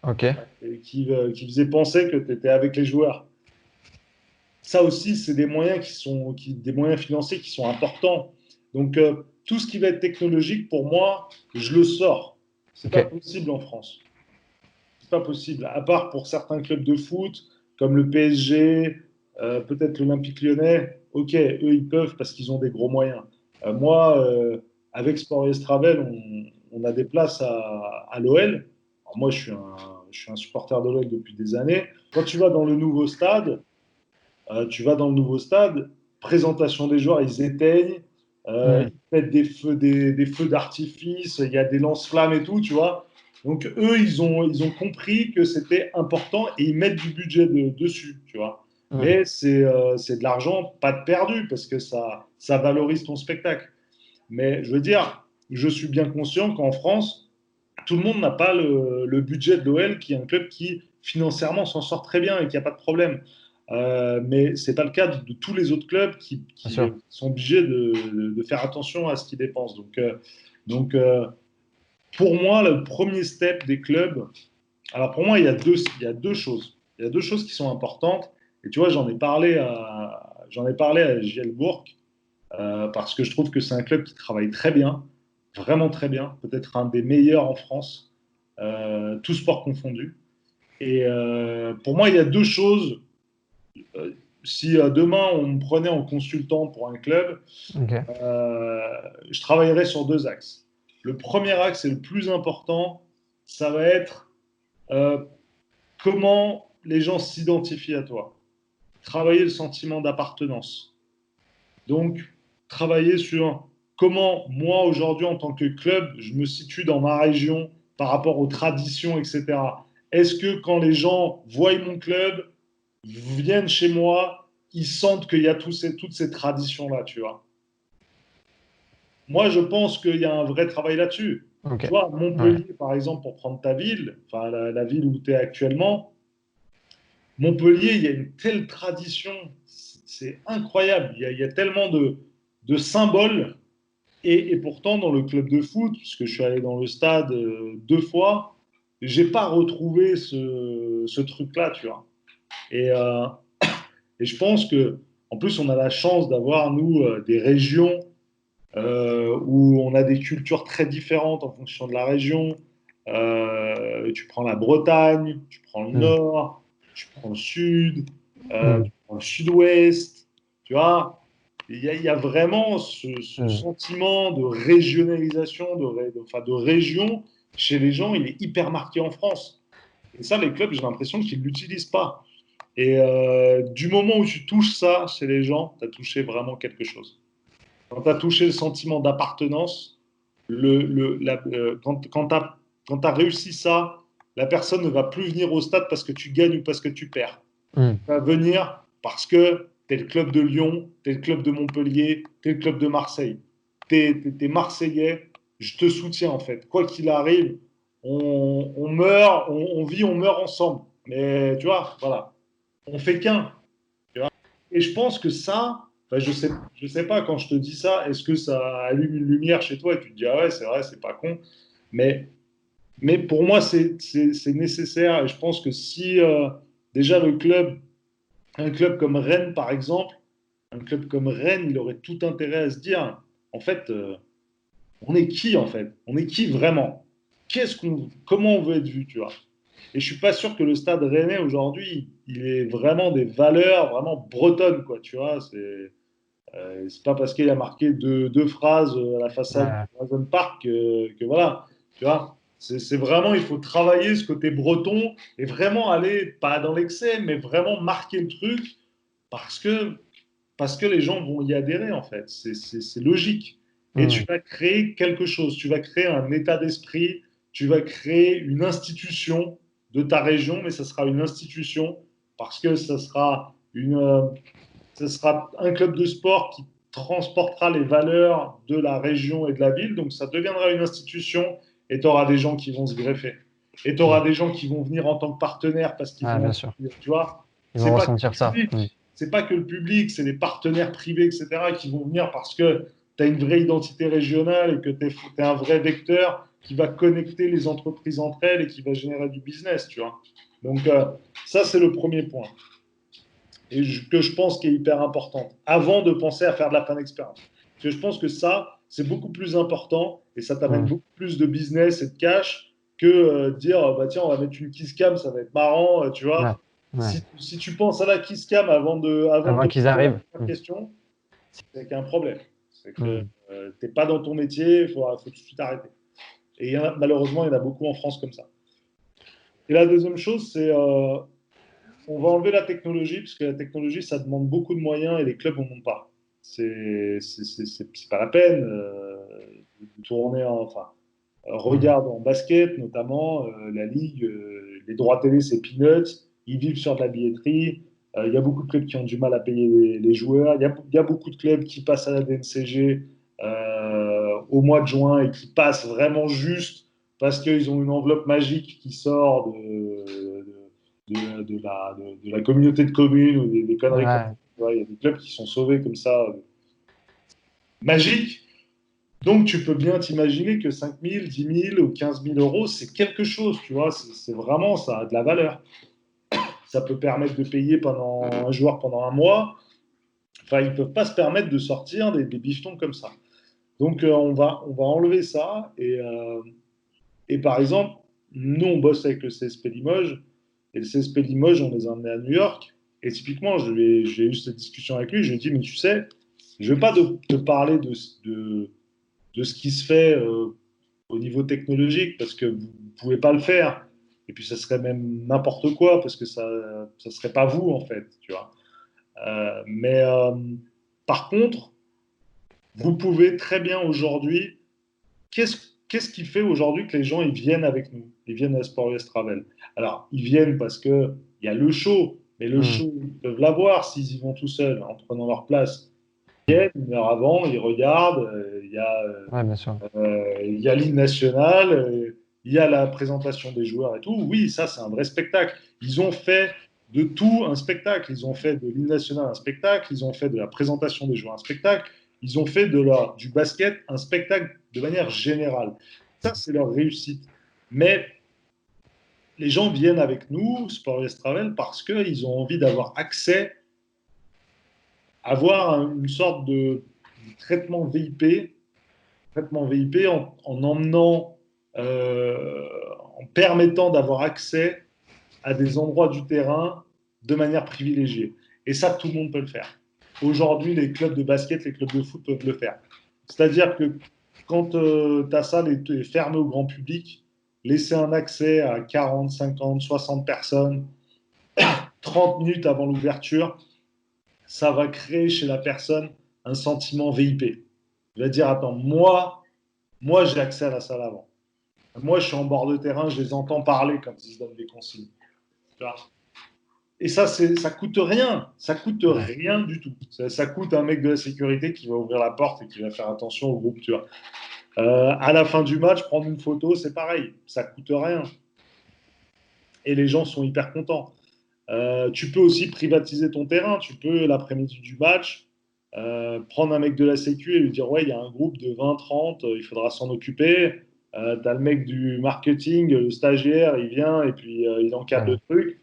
C: Ok,
D: et qui faisait penser que tu étais avec les joueurs. Ça aussi, c'est des moyens des moyens financiers qui sont importants. Donc, tout ce qui va être technologique, pour moi, je le sors. C'est pas
C: ok.
D: possible en France. C'est pas possible. À part pour certains clubs de foot, comme le PSG, peut-être l'Olympique Lyonnais. Ok, eux, ils peuvent parce qu'ils ont des gros moyens. Moi, avec Sport Yes Travel, on a des places à l'OL. Alors moi, je suis un supporter de l'OL depuis des années. Quand tu vas dans le nouveau stade, présentation des joueurs, ils éteignent,
C: Hmm,
D: ils mettent des feux d'artifice, il y a des lance-flammes et tout, tu vois. Donc eux, ils ont compris que c'était important et ils mettent du budget dessus, tu vois.
C: hmm.
D: Mais c'est de l'argent pas de perdu parce que ça valorise ton spectacle. Mais je veux dire, je suis bien conscient qu'en France, tout le monde n'a pas le budget de l'OL, qui est un club qui financièrement s'en sort très bien et qui n'a pas de problème. Mais ce n'est pas le cas de tous les autres clubs
C: Bien
D: qui
C: sûr.
D: sont obligés de faire attention à ce qu'ils dépensent. Donc pour moi, le premier step des clubs, alors pour moi, il y a deux choses. Il y a deux choses qui sont importantes. Et tu vois, j'en ai parlé à Gielbourg parce que je trouve que c'est un club qui travaille très bien, vraiment très bien, peut-être un des meilleurs en France, tout sport confondu. Et pour moi, il y a deux choses. Si demain on me prenait en consultant pour un club,
C: Ok.
D: euh, je travaillerais sur deux axes. Le premier axe et le plus important, ça va être euh, comment les gens s'identifient à toi. Travailler le sentiment d'appartenance. Donc, travailler sur comment moi, aujourd'hui, en tant que club, je me situe dans ma région par rapport aux traditions, etc. Est-ce que quand les gens voient mon club, viennent chez moi, ils sentent qu'il y a toutes ces traditions-là, tu vois? Moi, je pense qu'il y a un vrai travail là-dessus.
C: Ok.
D: Tu vois,
C: Ouais.
D: Montpellier, par exemple, pour prendre ta ville, enfin la ville où tu es actuellement, Montpellier, il y a une telle tradition, c'est incroyable. Il y a tellement de symboles. Et pourtant, dans le club de foot, puisque je suis allé dans le stade deux fois, j'ai pas retrouvé ce truc-là, tu vois. Et, euh, et je pense que, en plus, on a la chance d'avoir, nous, des régions où on a des cultures très différentes en fonction de la région. Tu prends la Bretagne, tu prends le
C: Hmm,
D: Nord, tu prends le Sud,
C: hmm,
D: tu prends le Sud-Ouest, tu vois. Il y a vraiment ce
C: hmm.
D: sentiment de régionalisation, enfin, de région chez les gens, il est hyper marqué en France. Et ça, les clubs, j'ai l'impression qu'ils ne l'utilisent pas. Et du moment où tu touches ça chez les gens, tu as touché vraiment quelque chose. Quand tu as touché le sentiment d'appartenance, quand tu as réussi ça, la personne ne va plus venir au stade parce que tu gagnes ou parce que tu perds.
C: Hmm.
D: Elle va venir parce que tu es le club de Lyon, tu es le club de Montpellier, tu es le club de Marseille. Tu es Marseillais, je te soutiens en fait. Quoi qu'il arrive, on meurt, on vit, on meurt ensemble. Mais tu vois, voilà, on fait qu'un. Et je pense que ça, enfin, je sais pas, quand je te dis ça, est-ce que ça allume une lumière chez toi et tu te dis, ah ouais, c'est vrai, c'est pas con. Mais Mais pour moi, c'est nécessaire. Et je pense que si déjà un club comme Rennes, par exemple, un club comme Rennes, il aurait tout intérêt à se dire, en fait, on est qui en fait? On est qui vraiment? Comment on veut être vu, tu vois? Et je suis pas sûr que le stade rennais aujourd'hui, il ait vraiment des valeurs vraiment bretonnes, quoi, tu vois? C'est pas parce qu'il a marqué deux phrases à la façade
C: Ouais.
D: du Horizon Park que voilà, tu vois. C'est vraiment, il faut travailler ce côté breton et vraiment aller, pas dans l'excès, mais vraiment marquer le truc parce que, parce que les gens vont y adhérer, en fait. C'est logique. Et tu
C: Mm.
D: vas créer quelque chose, tu vas créer un état d'esprit, tu vas créer une institution de ta région, mais ça sera une institution parce que ce sera un club de sport qui transportera les valeurs de la région et de la ville. Donc ça deviendra une institution et tu auras des gens qui vont se greffer. Et tu auras
C: Mm.
D: des gens qui vont venir en tant que partenaires parce qu'ils
C: Ouais,
D: vont,
C: bien sûr.
D: tu vois,
C: Ils
D: c'est
C: vont
D: pas que
C: ressentir
D: le
C: ça. Mm.
D: public, c'est pas que le public, c'est les partenaires privés, etc., qui vont venir parce que tu as une vraie identité régionale et que tu es un vrai vecteur qui va connecter les entreprises entre elles et qui va générer du business, tu vois. Donc ça, c'est le premier point que je pense qui est hyper importante, avant de penser à faire de la fin d'expérience. Parce que je pense que ça, c'est beaucoup plus important et ça t'amène
C: Mm.
D: beaucoup plus de business et de cash que dire, bah tiens, on va mettre une kiss cam, ça va être marrant, tu
C: Ouais.
D: vois.
C: Ouais.
D: Si tu penses à la kiss cam avant
C: Avant
D: de te
C: qu'ils
D: poser la
C: arrivent.
D: première question, c'est qu'il y a un problème. C'est que
C: Mm.
D: tu n'es pas dans ton métier, faut tout de suite arrêter. Et malheureusement, il y en a beaucoup en France comme ça. Et la deuxième chose, c'est on va enlever la technologie, parce que la technologie, ça demande beaucoup de moyens et les clubs n'en ont pas. C'est pas la peine de tourner enfin,
C: Mm.
D: regarde en basket notamment, la ligue, les droits télé, c'est peanuts, ils vivent sur de la billetterie. Il y a beaucoup de clubs qui ont du mal à payer les joueurs. Il y a beaucoup de clubs qui passent à la DNCG au mois de juin et qui passent vraiment juste parce qu'ils ont une enveloppe magique qui sort de la communauté de communes ou des conneries comme ça.
C: Ouais.
D: Tu vois, il y a des clubs qui sont sauvés comme ça, magiques. Donc, tu peux bien t'imaginer que 5 000, 10 000 ou 15 000 euros, c'est quelque chose, tu vois, c'est vraiment, ça a de la valeur. Ça peut permettre de payer pendant un joueur pendant un mois. Enfin, ils ne peuvent pas se permettre de sortir des bifetons comme ça. Donc, on va enlever ça. Et par exemple, nous, on bosse avec le CSP Limoges. Et le CSP Limoges, on les a emmenés à New York. Et typiquement, j'ai eu cette discussion avec lui. Je lui ai dit, mais tu sais, je ne vais pas te parler de ce qui se fait au niveau technologique parce que vous ne pouvez pas le faire. Et puis, ça serait même n'importe quoi parce que ça ne serait pas vous, en fait. Tu vois. Mais par contre, vous pouvez très bien aujourd'hui. Qu'est-ce qui fait aujourd'hui que les gens ils viennent avec nous? Ils viennent à Sport US Travel. Alors, ils viennent parce qu'il y a le show, mais le
C: Mm.
D: show, ils peuvent l'avoir s'ils y vont tout seuls en prenant leur place. Une heure avant, ils regardent,
C: Ouais, bien sûr.
D: il y a l'hymne national, il y a la présentation des joueurs et tout. Oui, ça, c'est un vrai spectacle. Ils ont fait de tout un spectacle. Ils ont fait de l'hymne national un spectacle, ils ont fait de la présentation des joueurs un spectacle, ils ont fait du basket un spectacle de manière générale. Ça, c'est leur réussite. Mais les gens viennent avec nous, Sport US Travel, parce qu'ils ont envie d'avoir accès, avoir une sorte de traitement VIP en emmenant, en permettant d'avoir accès à des endroits du terrain de manière privilégiée. Et ça, tout le monde peut le faire. Aujourd'hui, les clubs de basket, les clubs de foot peuvent le faire. C'est-à-dire que quand ta salle est fermée au grand public, laisser un accès à 40, 50, 60 personnes 30 minutes avant l'ouverture, ça va créer chez la personne un sentiment VIP. Il va dire, attends, moi j'ai accès à la salle avant. Moi, je suis en bord de terrain, je les entends parler quand ils se donnent des consignes. Et ça coûte rien. Ça coûte rien du tout. Ça coûte un mec de la sécurité qui va ouvrir la porte et qui va faire attention au groupe, tu vois. À la fin du match, prendre une photo, c'est pareil. Ça coûte rien. Et les gens sont hyper contents. Tu peux aussi privatiser ton terrain. Tu peux, l'après-midi du match, prendre un mec de la sécu et lui dire, ouais, il y a un groupe de 20, 30, il faudra s'en occuper. Tu as le mec du marketing, le stagiaire, il vient et puis il encadre
C: Ouais.
D: le truc.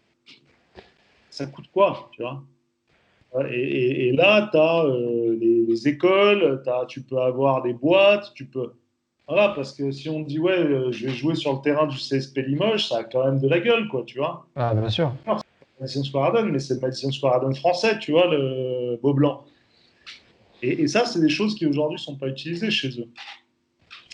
D: Ça coûte quoi, tu vois? Et là, tu as les écoles, tu peux avoir des boîtes, tu peux. Voilà, parce que si on te dit, ouais, je vais jouer sur le terrain du CSP Limoges, ça a quand même de la gueule, quoi, tu vois.
C: Ah, bien sûr.
D: Madison Square Garden, mais c'est le Madison Square Garden français, tu vois, le beau blanc. Et ça, c'est des choses qui aujourd'hui sont pas utilisées chez eux.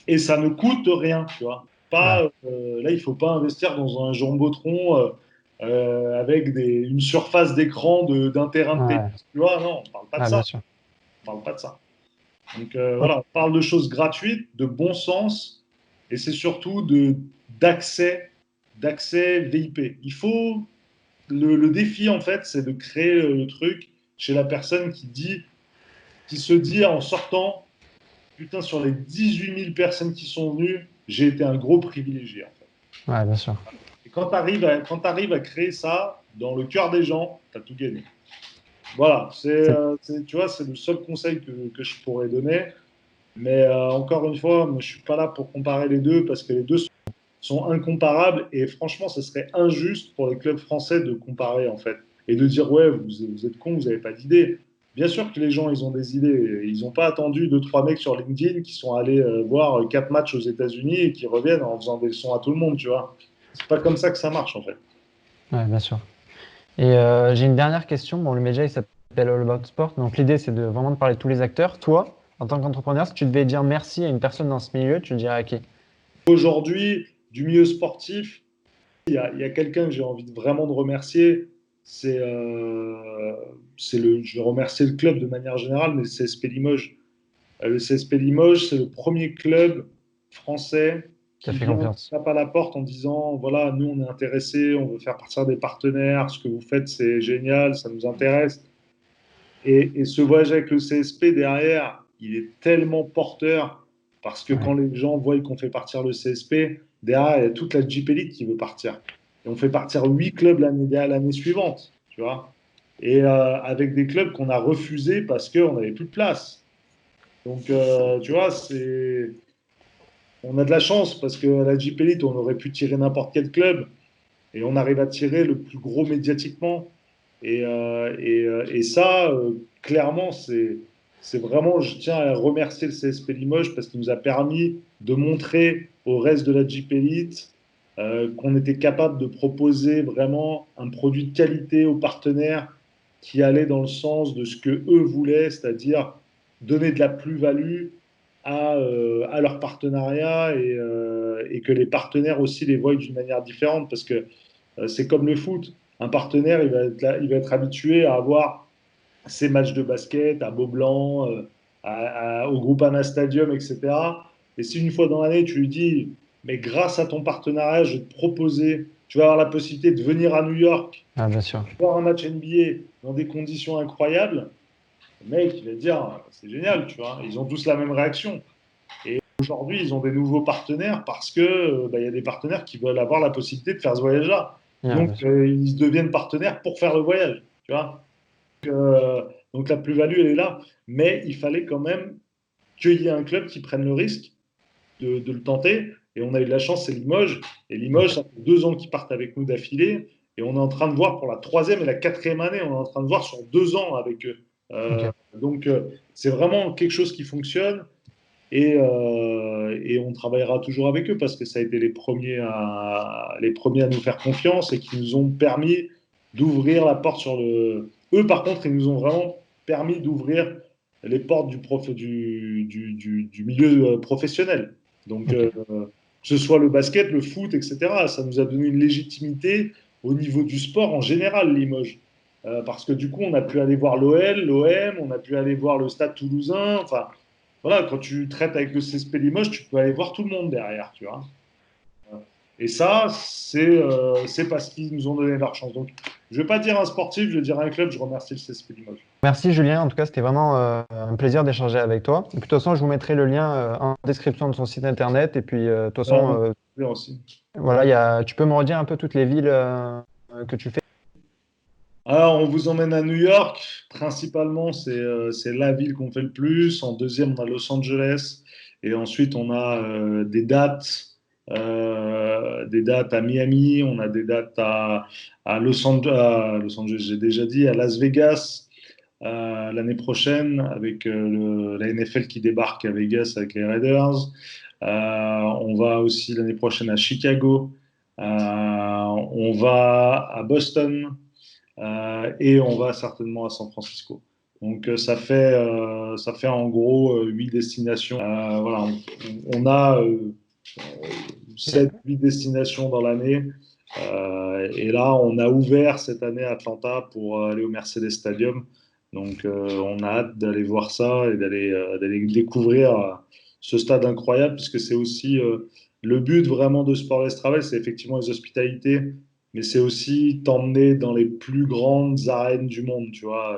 D: Et ça ne coûte rien, tu vois. Pas, là, il faut pas investir dans un jumbotron avec une surface d'écran d'un terrain de tennis.
C: Ouais.
D: Tu vois, non, on parle pas de
C: Ah, bien
D: ça.
C: sûr.
D: On parle pas de ça. Donc voilà, on parle de choses gratuites, de bon sens, et c'est surtout d'accès VIP. Il faut le défi en fait, c'est de créer le truc chez la personne qui se dit en sortant, putain, sur les 18 000 personnes qui sont venues, j'ai été un gros privilégié en fait.
C: Ouais, bien sûr.
D: Et quand tu arrives à créer ça dans le cœur des gens, tu as tout gagné. Voilà, tu vois, c'est le seul conseil que je pourrais donner. Mais encore une fois, moi, je suis pas là pour comparer les deux parce que les deux sont incomparables et franchement, ce serait injuste pour les clubs français de comparer en fait et de dire ouais, vous êtes cons, vous n'avez pas d'idées. Bien sûr que les gens, ils ont des idées. Ils n'ont pas attendu deux, trois mecs sur LinkedIn qui sont allés voir 4 matchs aux États-Unis et qui reviennent en faisant des leçons à tout le monde, tu vois. C'est pas comme ça que ça marche en fait.
C: Ouais, bien sûr. Et j'ai une dernière question. Bon, le média, il s'appelle All About Sport. Donc, l'idée, c'est de vraiment de parler de tous les acteurs. Toi, en tant qu'entrepreneur, si tu devais dire merci à une personne dans ce milieu, tu le dirais à qui?
D: Aujourd'hui, du milieu sportif, il y a quelqu'un que j'ai envie vraiment de remercier. Je vais remercier le club de manière générale, mais c'est CSP Limoges. Le CSP Limoges, c'est le premier club français
C: Qui a
D: qui
C: fait
D: vient
C: confiance.
D: taper à la porte en disant voilà, nous on est intéressés, on veut faire partir des partenaires, ce que vous faites c'est génial, ça nous intéresse. Et ce voyage avec le CSP derrière, il est tellement porteur parce que
C: Ouais.
D: quand les gens voient qu'on fait partir le CSP, derrière, il y a toute la Jeep Elite qui veut partir. Et on fait partir 8 clubs l'année suivante, tu vois. Et avec des clubs qu'on a refusés parce qu'on n'avait plus de place. Donc, tu vois, on a de la chance parce que la Jeep Elite, on aurait pu tirer n'importe quel club et on arrive à tirer le plus gros médiatiquement. Et ça, clairement, c'est vraiment, je tiens à remercier le CSP Limoges parce qu'il nous a permis de montrer au reste de la Jeep Elite qu'on était capable de proposer vraiment un produit de qualité aux partenaires qui allait dans le sens de ce que eux voulaient, c'est-à-dire donner de la plus-value à leur partenariat et que les partenaires aussi les voient d'une manière différente parce que c'est comme le foot. Un partenaire, il va être habitué à avoir ses matchs de basket à Beaublanc, au Groupama Stadium, etc. Et si une fois dans l'année, tu lui dis, mais grâce à ton partenariat, je vais te proposer, tu vas avoir la possibilité de venir à New York,
C: Ah, bien sûr.
D: voir un match NBA dans des conditions incroyables, le mec, il va dire, c'est génial, tu vois. Ils ont tous la même réaction. Et aujourd'hui, ils ont des nouveaux partenaires parce que y a des partenaires qui veulent avoir la possibilité de faire ce voyage-là.
C: Ah,
D: Donc,
C: bien sûr.
D: ils deviennent partenaires pour faire le voyage. Tu vois donc, la plus-value, elle est là. Mais il fallait quand même qu'il y ait un club qui prenne le risque de le tenter. Et on a eu de la chance, c'est Limoges. Et Limoges, ça fait 2 ans qu'ils partent avec nous d'affilée. Et on est en train de voir pour la 3e et la 4e année, on est en train de voir sur 2 ans avec eux.
C: Ok.
D: Donc, c'est vraiment quelque chose qui fonctionne. Et on travaillera toujours avec eux parce que ça a été les premiers à nous faire confiance et qui nous ont permis d'ouvrir la porte sur le. Eux, par contre, ils nous ont vraiment permis d'ouvrir les portes du milieu professionnel. Donc,
C: Ok.
D: que ce soit le basket, le foot, etc., ça nous a donné une légitimité au niveau du sport en général, Limoges. Parce que du coup, on a pu aller voir l'OL, l'OM, on a pu aller voir le Stade Toulousain. Enfin, voilà, quand tu traites avec le CSP Limoges, tu peux aller voir tout le monde derrière, tu vois. Et ça, c'est parce qu'ils nous ont donné leur chance. Donc, je ne vais pas dire un sportif, je vais dire un club, je remercie le CSP Limoges.
C: Merci Julien, en tout cas c'était vraiment un plaisir d'échanger avec toi. Et puis de toute façon, je vous mettrai le lien en description de son site internet. Et puis de toute façon,
D: Bien aussi.
C: voilà, tu peux me redire un peu toutes les villes que tu fais.
D: Alors, on vous emmène à New York. Principalement, c'est la ville qu'on fait le plus. En deuxième, on a Los Angeles. Et ensuite, on a des dates à Miami, on a des dates à Los Angeles, j'ai déjà dit, à Las Vegas l'année prochaine, avec la NFL qui débarque à Vegas avec les Raiders. On va aussi l'année prochaine à Chicago. On va à Boston et on va certainement à San Francisco. Donc ça fait en gros 8 destinations. Voilà, on a 7-8 destinations dans l'année. Et là, on a ouvert cette année à Atlanta pour aller au Mercedes Stadium. Donc on a hâte d'aller voir ça et d'aller découvrir ce stade incroyable, puisque c'est aussi le but vraiment de Sportless Travel, c'est effectivement les hospitalités, mais c'est aussi t'emmener dans les plus grandes arènes du monde, tu vois.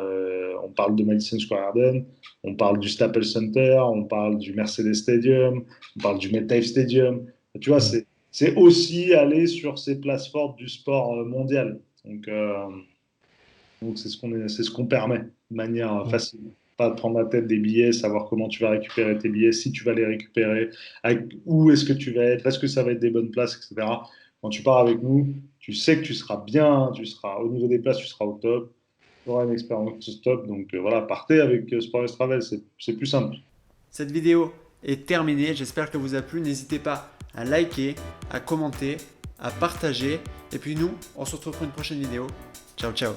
D: On parle de Madison Square Garden, on parle du Staples Center, on parle du Mercedes Stadium, on parle du MetLife Stadium. Tu vois, c'est aussi aller sur ces places fortes du sport mondial. Donc c'est ce qu'on permet de manière facile. Pas de prendre la tête des billets, savoir comment tu vas récupérer tes billets, si tu vas les récupérer, où est-ce que tu vas être, est-ce que ça va être des bonnes places, etc. Quand tu pars avec nous, tu sais que tu seras bien, tu seras au niveau des places, tu seras au top, tu auras une expérience top. Donc voilà, partez avec Sportless Travel, c'est plus simple.
B: Cette vidéo est terminée, j'espère qu'elle vous a plu. N'hésitez pas à liker, à commenter, à partager. Et puis nous, on se retrouve pour une prochaine vidéo. Ciao, ciao.